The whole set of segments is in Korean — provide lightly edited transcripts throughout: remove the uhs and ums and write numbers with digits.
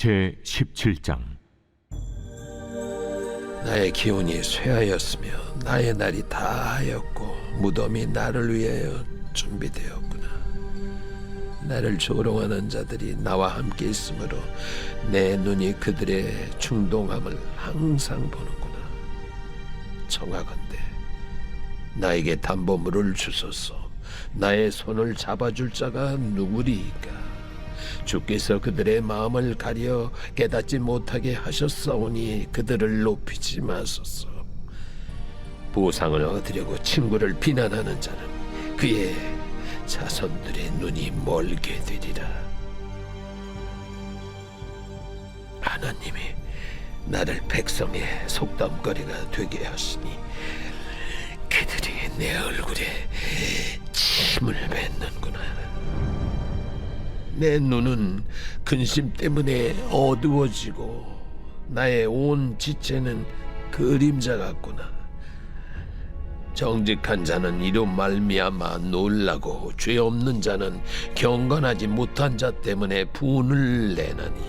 제 17장. 나의 기운이 쇠하였으며 나의 날이 다하였고 무덤이 나를 위하여 준비되었구나. 나를 조롱하는 자들이 나와 함께 있으므로 내 눈이 그들의 충동함을 항상 보는구나. 청하건대 나에게 담보물을 주소서. 나의 손을 잡아줄 자가 누구리이까? 주께서 그들의 마음을 가려 깨닫지 못하게 하셨사오니 그들을 높이지 마소서. 보상을 얻으려고 친구를 비난하는 자는 그의 자손들의 눈이 멀게 되리라. 하나님이 나를 백성의 속담거리가 되게 하시니 그들이 내 얼굴에 침을 뱉는구나. 내 눈은 근심 때문에 어두워지고 나의 온 지체는 그림자 같구나. 정직한 자는 이로 말미암아 놀라고 죄 없는 자는 경건하지 못한 자 때문에 분을 내나니,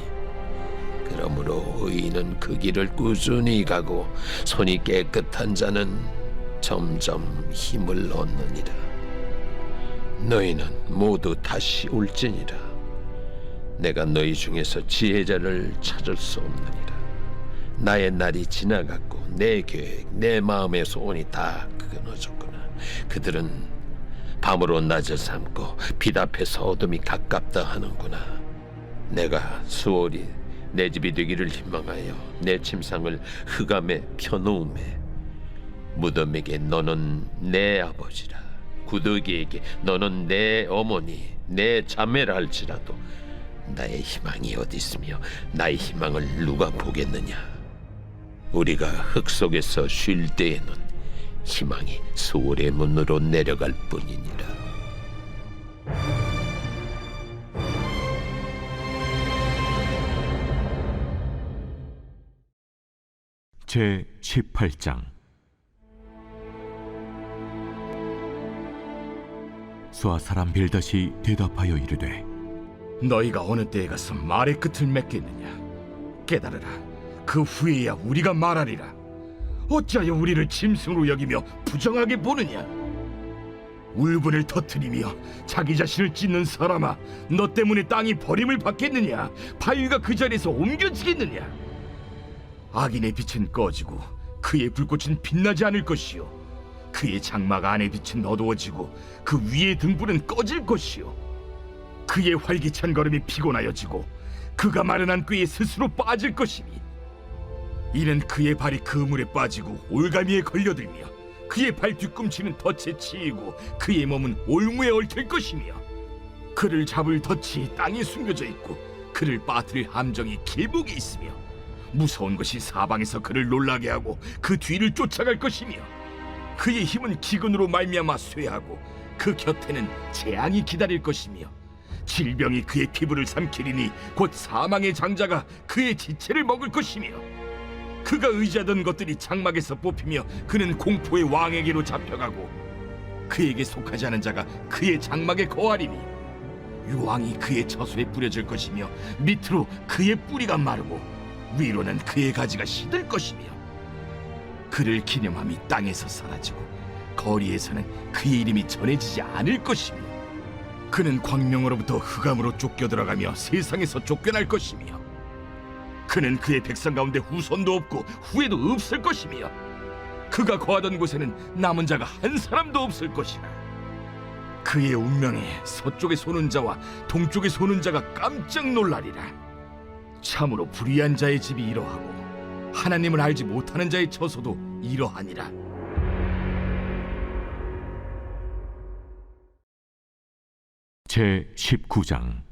그러므로 의인은 그 길을 꾸준히 가고 손이 깨끗한 자는 점점 힘을 얻느니라. 너희는 모두 다시 올지니라. 내가 너희 중에서 지혜자를 찾을 수 없느니라. 나의 날이 지나갔고 내 계획, 내 마음의 소원이 다 끊어졌구나. 그들은 밤으로 낮을 삼고 빛 앞에서 어둠이 가깝다 하는구나. 내가 수월이 내 집이 되기를 희망하여 내 침상을 흑암에 펴놓음에, 무덤에게 너는 내 아버지라, 구더기에게 너는 내 어머니, 내 자매라 할지라도 나의 희망이 어디 있으며 나의 희망을 누가 보겠느냐? 우리가 흙 속에서 쉴 때에는 희망이 수월의 문으로 내려갈 뿐이니라. 제 18장. 수아 사람 빌닷이 대답하여 이르되, 너희가 어느 때에 가서 말의 끝을 맺겠느냐? 깨달으라. 그 후에야 우리가 말하리라. 어찌하여 우리를 짐승으로 여기며 부정하게 보느냐? 울분을 터뜨리며 자기 자신을 찢는 사람아, 너 때문에 땅이 버림을 받겠느냐? 바위가 그 자리에서 옮겨지겠느냐? 악인의 빛은 꺼지고 그의 불꽃은 빛나지 않을 것이요, 그의 장막 안의 빛은 어두워지고 그 위의 등불은 꺼질 것이요, 그의 활기찬 걸음이 피곤하여지고 그가 마련한 꾀에 스스로 빠질 것이니, 이는 그의 발이 그물에 빠지고 올가미에 걸려들며 그의 발 뒤꿈치는 덫에 치이고 그의 몸은 올무에 얽힐 것이며, 그를 잡을 덫이 땅에 숨겨져 있고 그를 빠뜨릴 함정이 길목에 있으며, 무서운 것이 사방에서 그를 놀라게 하고 그 뒤를 쫓아갈 것이며, 그의 힘은 기근으로 말미암아 쇠하고 그 곁에는 재앙이 기다릴 것이며, 질병이 그의 피부를 삼키리니 곧 사망의 장자가 그의 지체를 먹을 것이며, 그가 의지하던 것들이 장막에서 뽑히며 그는 공포의 왕에게로 잡혀가고 그에게 속하지 않은 자가 그의 장막에 거하리니, 유황이 그의 처소에 뿌려질 것이며 밑으로 그의 뿌리가 마르고 위로는 그의 가지가 시들 것이며, 그를 기념함이 땅에서 사라지고 거리에서는 그의 이름이 전해지지 않을 것이며, 그는 광명으로부터 흑암으로 쫓겨 들어가며 세상에서 쫓겨날 것이며, 그는 그의 백성 가운데 후손도 없고 후에도 없을 것이며, 그가 거하던 곳에는 남은 자가 한 사람도 없을 것이라. 그의 운명에 서쪽에 소는 자와 동쪽에 소는 자가 깜짝 놀라리라. 참으로 불의한 자의 집이 이러하고 하나님을 알지 못하는 자의 처소도 이러하니라. 제 19장.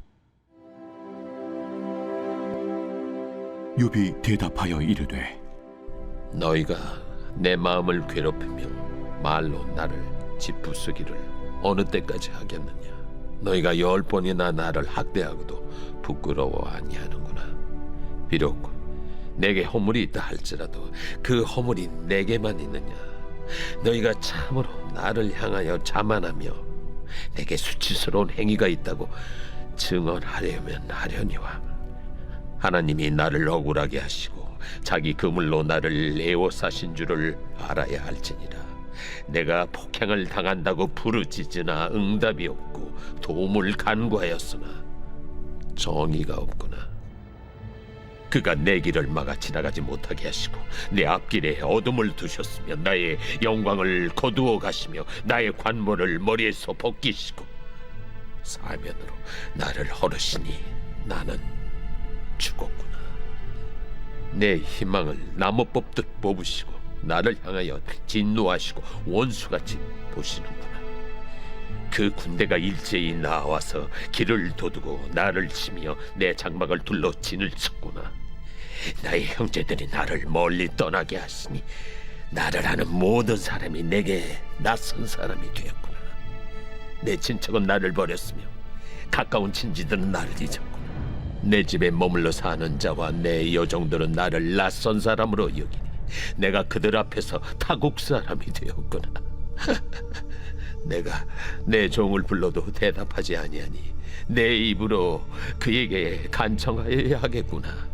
욥이 대답하여 이르되, 너희가 내 마음을 괴롭히며 말로 나를 짓부수기를 어느 때까지 하겠느냐? 너희가 10번이나 나를 학대하고도 부끄러워 아니하는구나. 비록 내게 허물이 있다 할지라도 그 허물이 내게만 있느냐? 너희가 참으로 나를 향하여 자만하며 내게 수치스러운 행위가 있다고 증언하려면 하려니와 하나님이 나를 억울하게 하시고 자기 그물로 나를 애워싸신 줄을 알아야 할지니라. 내가 폭행을 당한다고 부르짖으나 응답이 없고 도움을 간구하였으나 정의가 없구나. 그가 내 길을 막아 지나가지 못하게 하시고 내 앞길에 어둠을 두셨으며 나의 영광을 거두어 가시며 나의 관모를 머리에서 벗기시고 사면으로 나를 허르시니 나는 죽었구나. 내 희망을 나무 뽑듯 뽑으시고 나를 향하여 진노하시고 원수같이 보시는구나. 그 군대가 일제히 나와서 길을 도두고 나를 치며 내 장막을 둘러 진을 쳤구나. 나의 형제들이 나를 멀리 떠나게 하시니 나를 아는 모든 사람이 내게 낯선 사람이 되었구나. 내 친척은 나를 버렸으며 가까운 친지들은 나를 잊었구나. 내 집에 머물러 사는 자와 내 여종들은 나를 낯선 사람으로 여기니 내가 그들 앞에서 타국 사람이 되었구나. 내가 내 종을 불러도 대답하지 아니하니 내 입으로 그에게 간청하여야 하겠구나.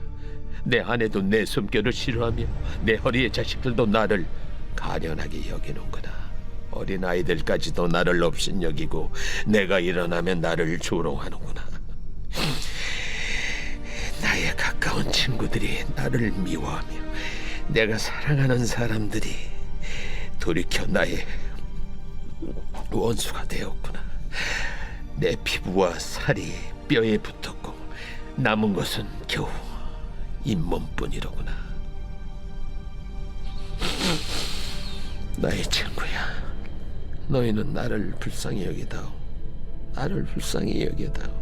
내 아내도 내 숨결을 싫어하며 내 허리의 자식들도 나를 가련하게 여기는구나. 어린 아이들까지도 나를 업신여기고 내가 일어나면 나를 조롱하는구나. 나의 가까운 친구들이 나를 미워하며 내가 사랑하는 사람들이 돌이켜 나의 원수가 되었구나. 내 피부와 살이 뼈에 붙었고 남은 것은 겨우 잇몸뿐이로구나. 나의 친구야, 너희는 나를 불쌍히 여기다오. 나를 불쌍히 여기다오.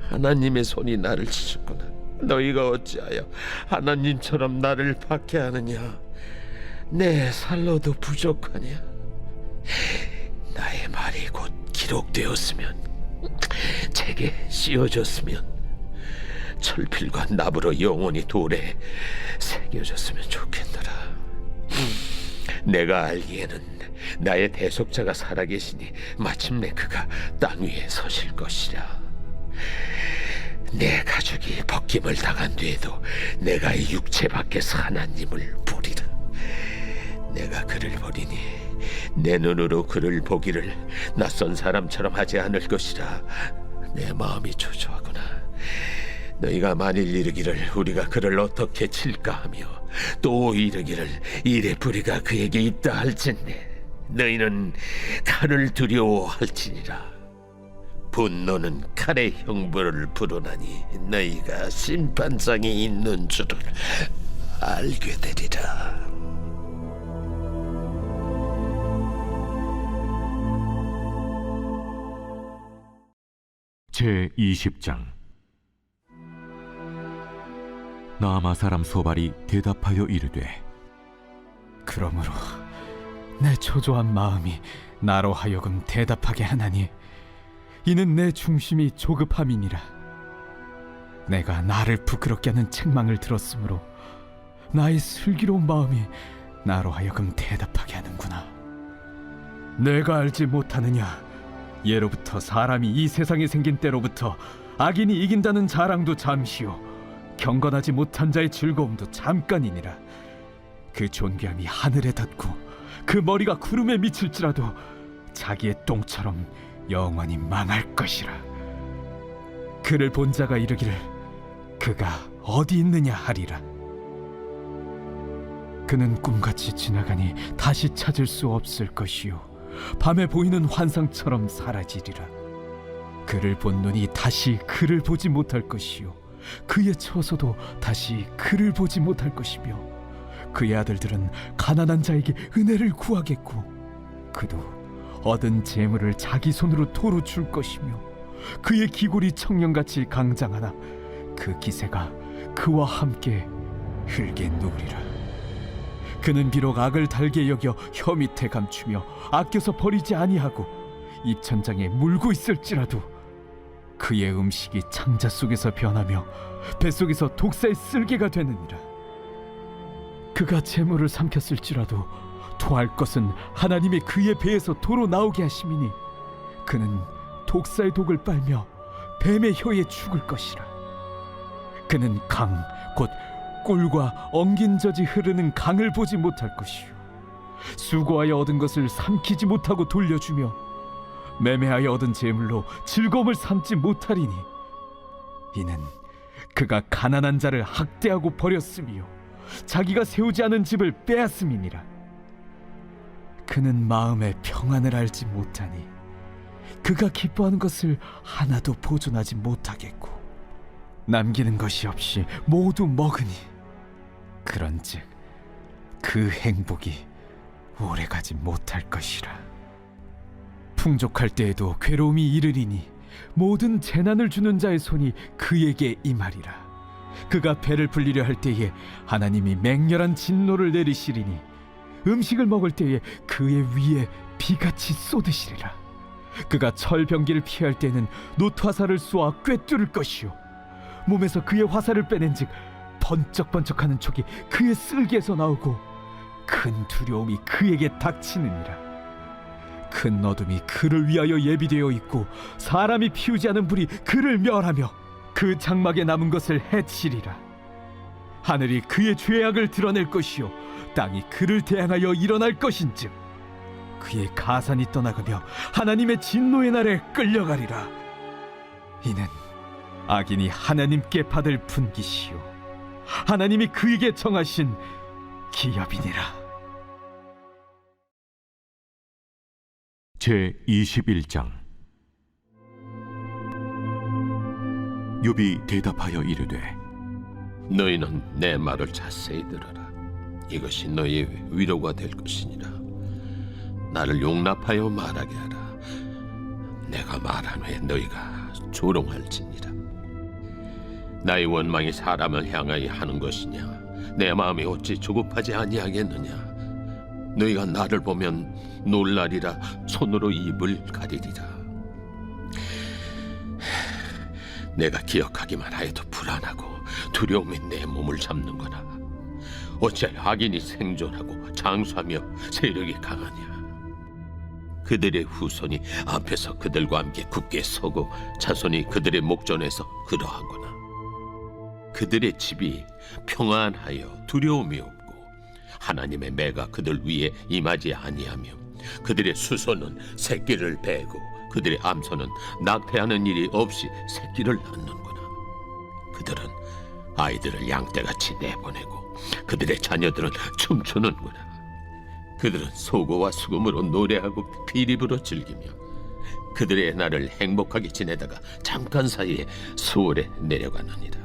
하나님의 손이 나를 치셨구나. 너희가 어찌하여 하나님처럼 나를 박해하느냐? 내 살로도 부족하냐? 나의 말이 곧 기록되었으면, 책에 씌워졌으면, 철필과 납으로 영원히 돌에 새겨졌으면 좋겠노라. 내가 알기에는 나의 대속자가 살아계시니 마침내 그가 땅 위에 서실 것이라. 내 가족이 벗김을 당한 뒤에도 내가 이 육체 밖에서 하나님을 보리라. 내가 그를 보리니 내 눈으로 그를 보기를 낯선 사람처럼 하지 않을 것이라. 내 마음이 초조하구나. 너희가 만일 이르기를 우리가 그를 어떻게 칠까 하며 또 이르기를 이래 뿌리가 그에게 있다 할진대 너희는 칼을 두려워할지니라. 분노는 칼의 형벌을 부르나니 너희가 심판장이 있는 줄을 알게 되리라. 제20장. 나아마 사람 소발이 대답하여 이르되 그러므로 내 초조한 마음이 나로 하여금 대답하게 하나니 이는 내 중심이 조급함이니라. 내가 나를 부끄럽게 하는 책망을 들었으므로 나의 슬기로운 마음이 나로 하여금 대답하게 하는구나. 내가 알지 못하느냐? 예로부터 사람이 이 세상에 생긴 때로부터 악인이 이긴다는 자랑도 잠시요 경건하지 못한 자의 즐거움도 잠깐이니라. 그 존귀함이 하늘에 닿고 그 머리가 구름에 미칠지라도 자기의 똥처럼 영원히 망할 것이라. 그를 본 자가 이르기를 그가 어디 있느냐 하리라. 그는 꿈같이 지나가니 다시 찾을 수 없을 것이요 밤에 보이는 환상처럼 사라지리라. 그를 본 눈이 다시 그를 보지 못할 것이요 그의 처소도 다시 그를 보지 못할 것이며 그의 아들들은 가난한 자에게 은혜를 구하겠고 그도 얻은 재물을 자기 손으로 도로 줄 것이며 그의 기골이 청년같이 강장하나 그 기세가 그와 함께 흙에 누우리라. 그는 비록 악을 달게 여겨 혀 밑에 감추며 아껴서 버리지 아니하고 입천장에 물고 있을지라도 그의 음식이 창자 속에서 변하며 뱃속에서 독사의 쓸개가 되느니라. 그가 재물을 삼켰을지라도 토할 것은 하나님의 그의 배에서 도로 나오게 하심이니 그는 독사의 독을 빨며 뱀의 혀에 죽을 것이라. 그는 강, 곧 꿀과 엉긴 젖이 흐르는 강을 보지 못할 것이요 수고하여 얻은 것을 삼키지 못하고 돌려주며 매매하여 얻은 재물로 즐거움을 삼지 못하리니 이는 그가 가난한 자를 학대하고 버렸으며 자기가 세우지 않은 집을 빼앗음이니라. 그는 마음의 평안을 알지 못하니 그가 기뻐하는 것을 하나도 보존하지 못하겠고 남기는 것이 없이 모두 먹으니 그런즉 그 행복이 오래가지 못할 것이라. 풍족할 때에도 괴로움이 이르리니 모든 재난을 주는 자의 손이 그에게 임하리라. 그가 배를 불리려 할 때에 하나님이 맹렬한 진노를 내리시리니 음식을 먹을 때에 그의 위에 비같이 쏟으시리라. 그가 철병기를 피할 때는 놋화살을 쏘아 꿰뚫을 것이요 몸에서 그의 화살을 빼낸즉 번쩍번쩍하는 촉이 그의 쓸개에서 나오고 큰 두려움이 그에게 닥치느니라. 큰 어둠이 그를 위하여 예비되어 있고 사람이 피우지 않은 불이 그를 멸하며 그 장막에 남은 것을 해치리라. 하늘이 그의 죄악을 드러낼 것이요 땅이 그를 대항하여 일어날 것인즉 그의 가산이 떠나가며 하나님의 진노의 날에 끌려가리라. 이는 악인이 하나님께 받을 분깃이요 하나님이 그에게 정하신 기업이니라. 제 21장. 욥이 대답하여 이르되 너희는 내 말을 자세히 들어라. 이것이 너희의 위로가 될 것이니라. 나를 용납하여 말하게 하라. 내가 말한 후에 너희가 조롱할지니라. 나의 원망이 사람을 향하여 하는 것이냐? 내 마음이 어찌 조급하지 아니하겠느냐? 너희가 나를 보면 놀라리라. 손으로 입을 가리리라. 내가 기억하기만 하여도 불안하고 두려움이 내 몸을 잡는거나 어찌하여 악인이 생존하고 장수하며 세력이 강하냐? 그들의 후손이 앞에서 그들과 함께 굳게 서고 자손이 그들의 목전에서 그러하거나 그들의 집이 평안하여 두려움이 없고 하나님의 매가 그들 위에 임하지 아니하며 그들의 수소는 새끼를 베고 그들의 암소는 낙태하는 일이 없이 새끼를 낳는구나. 그들은 아이들을 양떼같이 내보내고 그들의 자녀들은 춤추는구나. 그들은 소고와 수금으로 노래하고 피립으로 즐기며 그들의 날을 행복하게 지내다가 잠깐 사이에 수월에 내려가느니라.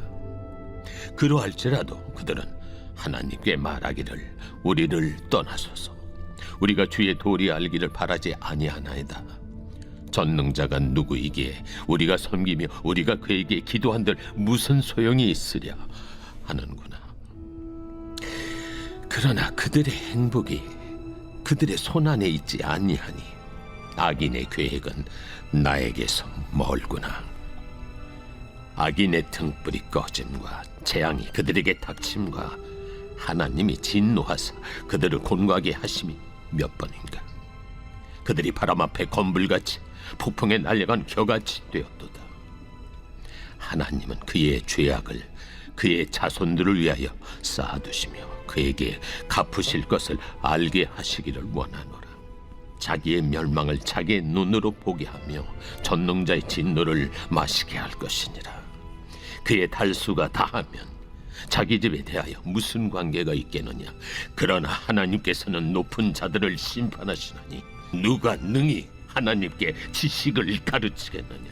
그러할지라도 그들은 하나님께 말하기를 우리를 떠나소서. 우리가 주의 도리 알기를 바라지 아니하나이다. 전능자가 누구이기에 우리가 섬기며 우리가 그에게 기도한들 무슨 소용이 있으랴 하는구나. 그러나 그들의 행복이 그들의 손안에 있지 아니하니 악인의 계획은 나에게서 멀구나. 악인의 등불이 꺼짐과 재앙이 그들에게 닥침과 하나님이 진노하사 그들을 곤고하게 하심이 몇 번인가. 그들이 바람 앞에 건불같이 폭풍에 날려간 겨같이 되었도다. 하나님은 그의 죄악을 그의 자손들을 위하여 쌓아두시며 그에게 갚으실 것을 알게 하시기를 원하노라. 자기의 멸망을 자기의 눈으로 보게 하며 전능자의 진노를 마시게 할 것이니라. 그의 달수가 다하면 자기 집에 대하여 무슨 관계가 있겠느냐? 그러나 하나님께서는 높은 자들을 심판하시나니 누가 능히 하나님께 지식을 가르치겠느냐?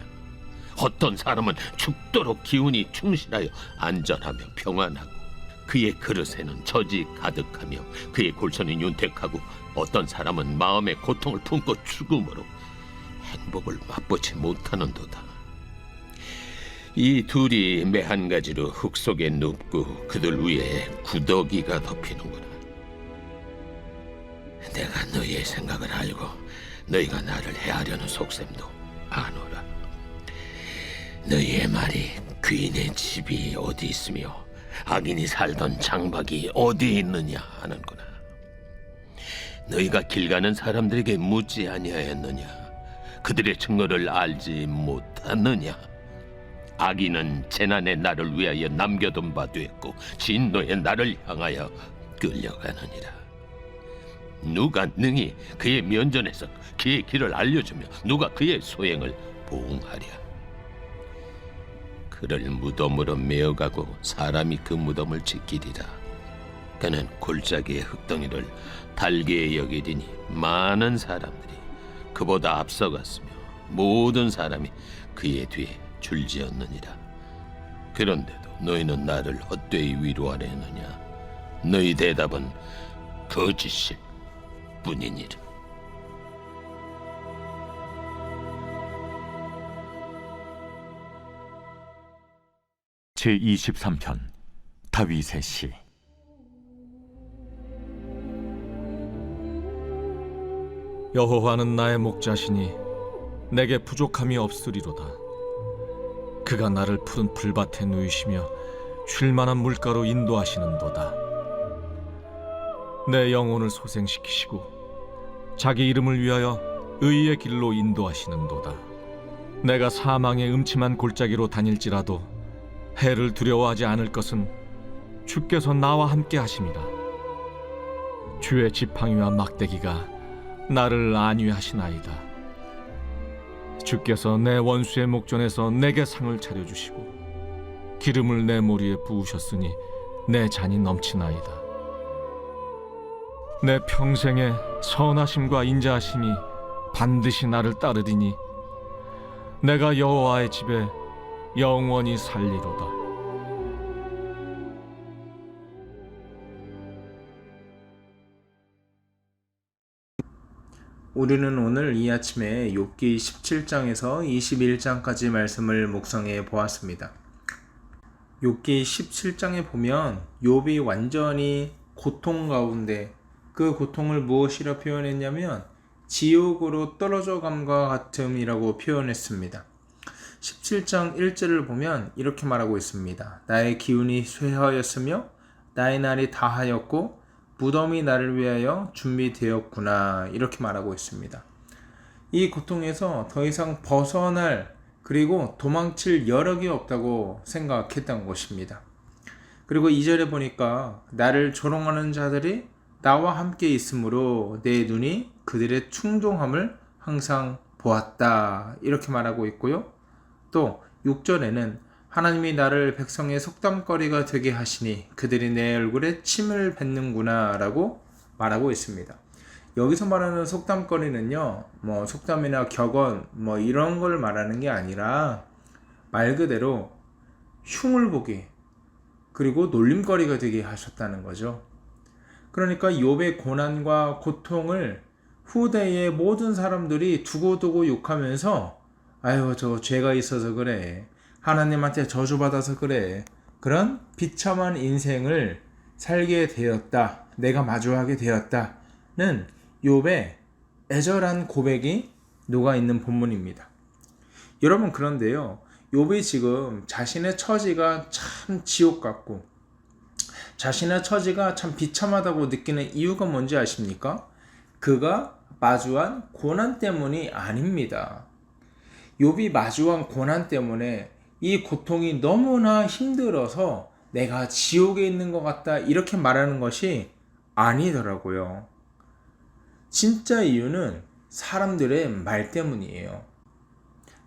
어떤 사람은 죽도록 기운이 충실하여 안전하며 평안하고 그의 그릇에는 젖이 가득하며 그의 골선이 윤택하고 어떤 사람은 마음의 고통을 품고 죽음으로 행복을 맛보지 못하는도다. 이 둘이 매 한 가지로 흙 속에 눕고 그들 위에 구더기가 덮이는구나. 내가 너희의 생각을 알고 너희가 나를 해하려는 속셈도 아노라. 너희의 말이 귀인의 집이 어디 있으며 악인이 살던 장막이 어디 있느냐 하는구나. 너희가 길 가는 사람들에게 묻지 아니하였느냐? 그들의 증거를 알지 못하느냐? 악인은 재난의 날을 위하여 남겨둔 바 되었고 진노의 날을 향하여 끌려가느니라. 누가 능히 그의 면전에서 그의 길을 알려주며 누가 그의 소행을 보응하랴. 그를 무덤으로 메어가고 사람이 그 무덤을 지키리라. 그는 골짜기의 흙덩이를 달게 여기리니 많은 사람들이 그보다 앞서갔으며 모든 사람이 그의 뒤에 줄지었느니라. 그런데도 너희는 나를 헛되이 위로하려느냐? 너희 대답은 거짓일 뿐이니라. 제23편 다윗의 시. 여호와는 나의 목자시니 내게 부족함이 없으리로다. 그가 나를 푸른 풀밭에 누이시며 쉴 만한 물가로 인도하시는도다. 내 영혼을 소생시키시고 자기 이름을 위하여 의의 길로 인도하시는도다. 내가 사망의 음침한 골짜기로 다닐지라도 해를 두려워하지 않을 것은 주께서 나와 함께 하심이라. 주의 지팡이와 막대기가 나를 안위하시나이다. 주께서 내 원수의 목전에서 내게 상을 차려주시고 기름을 내 머리에 부으셨으니 내 잔이 넘치나이다. 내 평생에 선하심과 인자하심이 반드시 나를 따르리니 내가 여호와의 집에 영원히 살리로다. 우리는 오늘 이 아침에 욥기 17장에서 21장까지 말씀을 묵상해 보았습니다. 욥기 17장에 보면 욥이 완전히 고통 가운데, 그 고통을 무엇이라 표현했냐면 지옥으로 떨어져 감과 같음이라고 표현했습니다. 17장 1절을 보면 이렇게 말하고 있습니다. 나의 기운이 쇠하였으며 나의 날이 다하였고 무덤이 나를 위하여 준비되었구나, 이렇게 말하고 있습니다. 이 고통에서 더 이상 벗어날, 그리고 도망칠 여력이 없다고 생각했던 것입니다. 그리고 2절에 보니까 나를 조롱하는 자들이 나와 함께 있으므로 내 눈이 그들의 충동함을 항상 보았다, 이렇게 말하고 있고요. 또 6절에는 하나님이 나를 백성의 속담거리가 되게 하시니 그들이 내 얼굴에 침을 뱉는구나 라고 말하고 있습니다. 여기서 말하는 속담거리는요, 속담이나 격언 이런 걸 말하는 게 아니라 말 그대로 흉을 보게, 그리고 놀림거리가 되게 하셨다는 거죠. 그러니까 욥의 고난과 고통을 후대의 모든 사람들이 두고두고 욕하면서 아유, 저 죄가 있어서 그래, 하나님한테 저주받아서 그래, 그런 비참한 인생을 살게 되었다, 내가 마주하게 되었다는 욥의 애절한 고백이 녹아있는 본문입니다. 여러분, 그런데요, 욥이 지금 자신의 처지가 참 지옥 같고 자신의 처지가 참 비참하다고 느끼는 이유가 뭔지 아십니까? 그가 마주한 고난 때문이 아닙니다. 욥이 마주한 고난 때문에 이 고통이 너무나 힘들어서 내가 지옥에 있는 것 같다, 이렇게 말하는 것이 아니더라고요. 진짜 이유는 사람들의 말 때문이에요.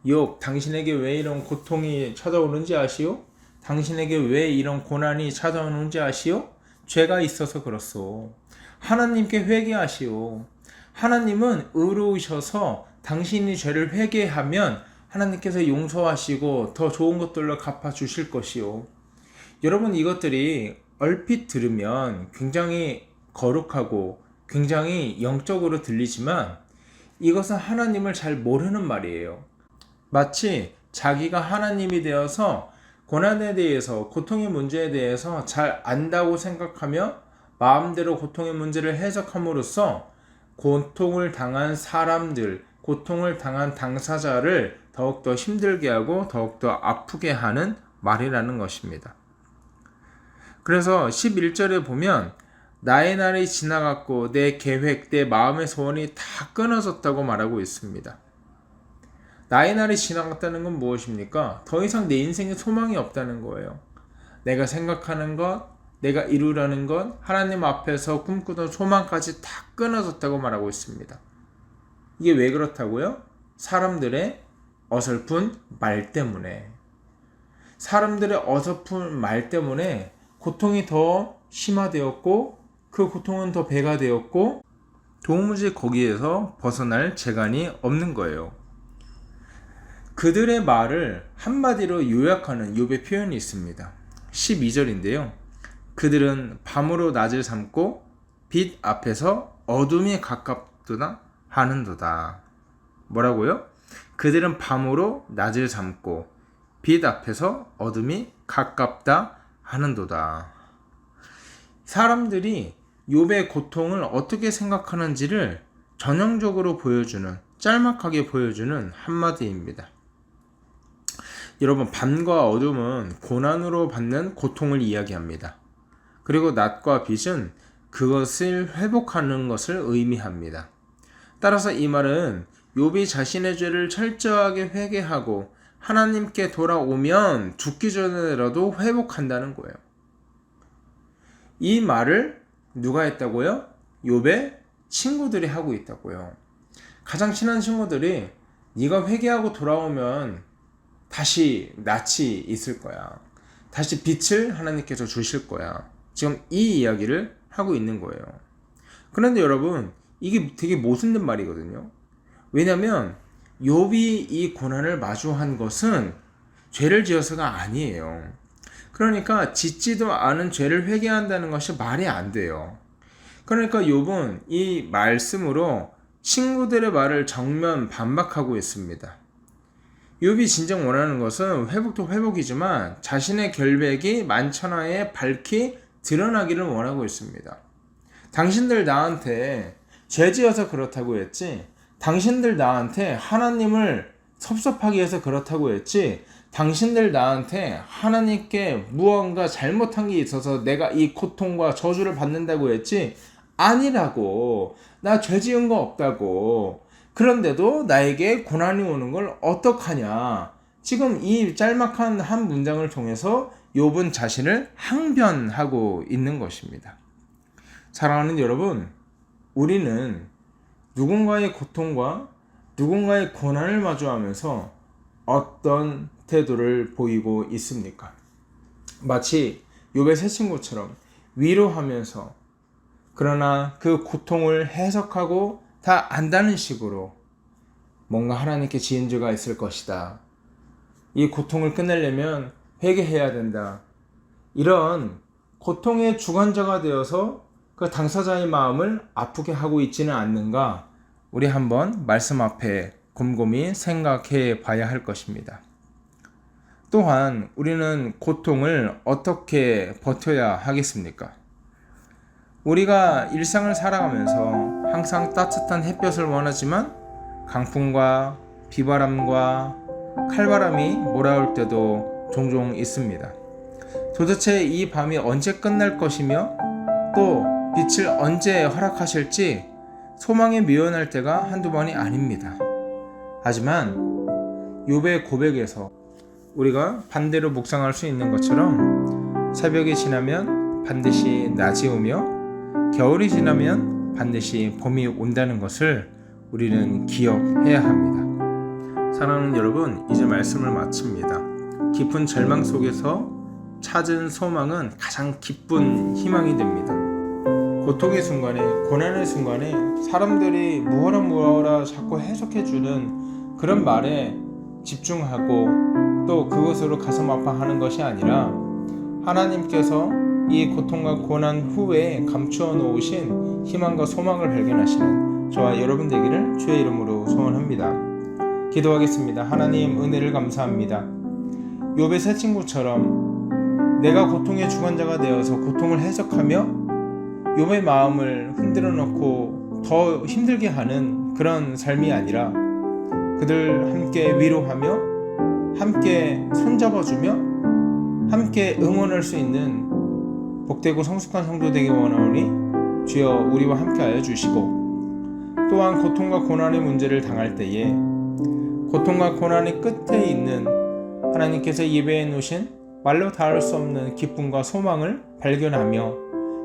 욥, 당신에게 왜 이런 고통이 찾아오는지 아시오? 당신에게 왜 이런 고난이 찾아오는지 아시오? 죄가 있어서 그렇소. 하나님께 회개하시오. 하나님은 의로우셔서 당신이 죄를 회개하면 하나님께서 용서하시고 더 좋은 것들로 갚아주실 것이요. 여러분, 이것들이 얼핏 들으면 굉장히 거룩하고 굉장히 영적으로 들리지만 이것은 하나님을 잘 모르는 말이에요. 마치 자기가 하나님이 되어서 고난에 대해서, 고통의 문제에 대해서 잘 안다고 생각하며 마음대로 고통의 문제를 해석함으로써 고통을 당한 사람들, 고통을 당한 당사자를 더욱더 힘들게 하고 더욱더 아프게 하는 말이라는 것입니다. 그래서 11절에 보면 나의 날이 지나갔고 내 계획, 내 마음의 소원이 다 끊어졌다고 말하고 있습니다. 나의 날이 지나갔다는 건 무엇입니까? 더 이상 내 인생에 소망이 없다는 거예요. 내가 생각하는 것, 내가 이루려는 것, 하나님 앞에서 꿈꾸던 소망까지 다 끊어졌다고 말하고 있습니다. 이게 왜 그렇다고요? 사람들의 어설픈 말 때문에. 사람들의 어설픈 말 때문에 고통이 더 심화되었고, 그 고통은 더 배가 되었고, 도무지 거기에서 벗어날 재간이 없는 거예요. 그들의 말을 한마디로 요약하는 욥의 표현이 있습니다. 12절인데요. 그들은 밤으로 낮을 삼고 빛 앞에서 어둠이 가깝도다 하는도다. 뭐라고요? 그들은 밤으로 낮을 삼고 빛 앞에서 어둠이 가깝다 하는도다. 사람들이 욥의 고통을 어떻게 생각하는지를 전형적으로 보여주는, 짤막하게 보여주는 한마디입니다. 여러분, 밤과 어둠은 고난으로 받는 고통을 이야기합니다. 그리고 낮과 빛은 그것을 회복하는 것을 의미합니다. 따라서 이 말은 욥이 자신의 죄를 철저하게 회개하고 하나님께 돌아오면 죽기 전에라도 회복한다는 거예요. 이 말을 누가 했다고요? 욥의 친구들이 하고 있다고요. 가장 친한 친구들이 네가 회개하고 돌아오면 다시 낯이 있을 거야. 다시 빛을 하나님께서 주실 거야. 지금 이 이야기를 하고 있는 거예요. 그런데 여러분, 이게 되게 모순된 말이거든요. 왜냐면 욥이 이 고난을 마주한 것은 죄를 지어서가 아니에요. 그러니까 짓지도 않은 죄를 회개한다는 것이 말이 안 돼요. 그러니까 욥은 이 말씀으로 친구들의 말을 정면 반박하고 있습니다. 욥이 진정 원하는 것은 회복도 회복이지만 자신의 결백이 만천하에 밝히 드러나기를 원하고 있습니다. 당신들 나한테 죄지어서 그렇다고 했지, 당신들 나한테 하나님을 섭섭하게 해서 그렇다고 했지, 당신들 나한테 하나님께 무언가 잘못한 게 있어서 내가 이 고통과 저주를 받는다고 했지, 아니라고. 나 죄 지은 거 없다고. 그런데도 나에게 고난이 오는 걸 어떡하냐. 지금 이 짤막한 한 문장을 통해서 욥은 자신을 항변하고 있는 것입니다. 사랑하는 여러분, 우리는 누군가의 고통과 누군가의 고난을 마주하면서 어떤 태도를 보이고 있습니까? 마치 욥의 세 친구처럼 위로하면서, 그러나 그 고통을 해석하고 다 안다는 식으로 뭔가 하나님께 지은 죄가 있을 것이다. 이 고통을 끝내려면 회개해야 된다. 이런 고통의 주관자가 되어서 그 당사자의 마음을 아프게 하고 있지는 않는가? 우리 한번 말씀 앞에 곰곰이 생각해 봐야 할 것입니다. 또한 우리는 고통을 어떻게 버텨야 하겠습니까? 우리가 일상을 살아가면서 항상 따뜻한 햇볕을 원하지만 강풍과 비바람과 칼바람이 몰아올 때도 종종 있습니다. 도대체 이 밤이 언제 끝날 것이며 또 빛을 언제 허락하실지 소망에 미련할 때가 한두 번이 아닙니다. 하지만 욥의 고백에서 우리가 반대로 묵상할 수 있는 것처럼 새벽이 지나면 반드시 낮이 오며 겨울이 지나면 반드시 봄이 온다는 것을 우리는 기억해야 합니다. 사랑하는 여러분, 이제 말씀을 마칩니다. 깊은 절망 속에서 찾은 소망은 가장 기쁜 희망이 됩니다. 고통의 순간에, 고난의 순간에 사람들이 무어라 자꾸 해석해주는 그런 말에 집중하고 또 그것으로 가슴 아파하는 것이 아니라 하나님께서 이 고통과 고난 후에 감추어 놓으신 희망과 소망을 발견하시는 저와 여러분 되기를 주의 이름으로 소원합니다. 기도하겠습니다. 하나님, 은혜를 감사합니다. 욥의 세 친구처럼 내가 고통의 주관자가 되어서 고통을 해석하며 욥의 마음을 흔들어 놓고 더 힘들게 하는 그런 삶이 아니라 그들 함께 위로하며 함께 손잡아주며 함께 응원할 수 있는 복되고 성숙한 성도 되기 원하오니 주여 우리와 함께하여 주시고, 또한 고통과 고난의 문제를 당할 때에 고통과 고난의 끝에 있는 하나님께서 예배해 놓으신 말로 닿을 수 없는 기쁨과 소망을 발견하며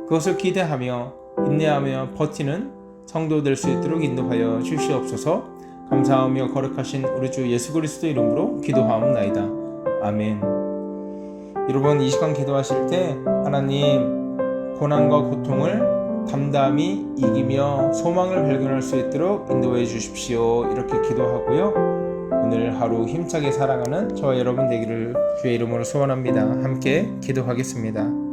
그것을 기대하며 인내하며 버티는 성도 될 수 있도록 인도하여 주시옵소서. 감사하며 거룩하신 우리 주 예수 그리스도 이름으로 기도하옵나이다. 아멘. 여러분, 이 시간 기도하실 때 하나님 고난과 고통을 담담히 이기며 소망을 발견할 수 있도록 인도해 주십시오. 이렇게 기도하고요. 오늘 하루 힘차게 살아가는 저와 여러분 되기를 주의 이름으로 소원합니다. 함께 기도하겠습니다.